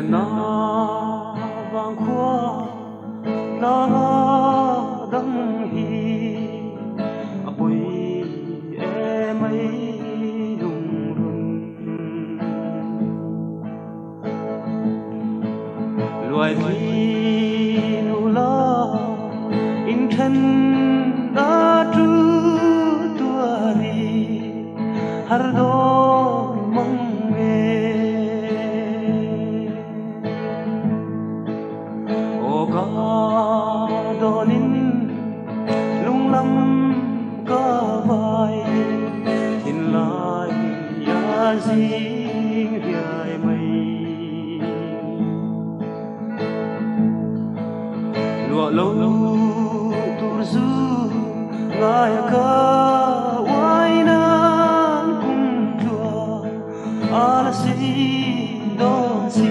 na vang khua na dang hi apoi e mai lung run loài thi nu la in thân đã tru tua đi har do mong donin lung lam ca vai thiên lai ya ding hiai mây lụa lâu tur du ngai ca wai nan cung chua ala si don si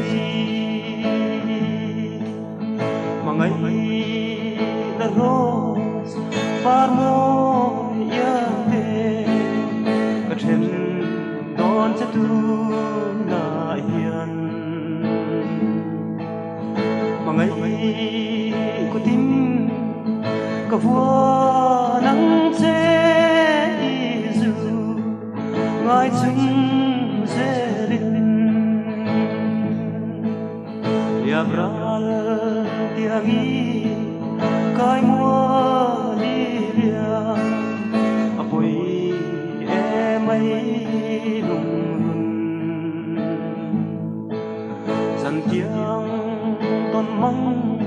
mangai la rose par mo ya te ka then don cha tu na hian mangai ko tin ka vua nắng che zu ngai chung ze rin ya bral tiangi kai mua đi bia apoi e mai lung run dần tiếng ton mong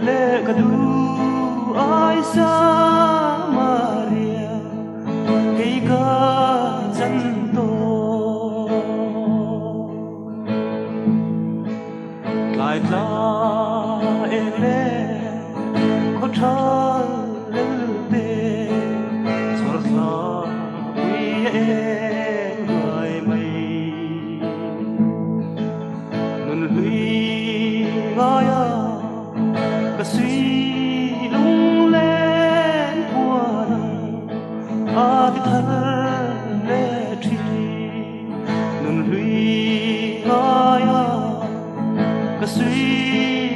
lệ cả du ai sa maria cây ca chân to lại ta ele có thơ lê sor sa quy e người mây nun hui ngaya ka suy lung lên qua nang a ti thar le thi nun hui ngaya ka suy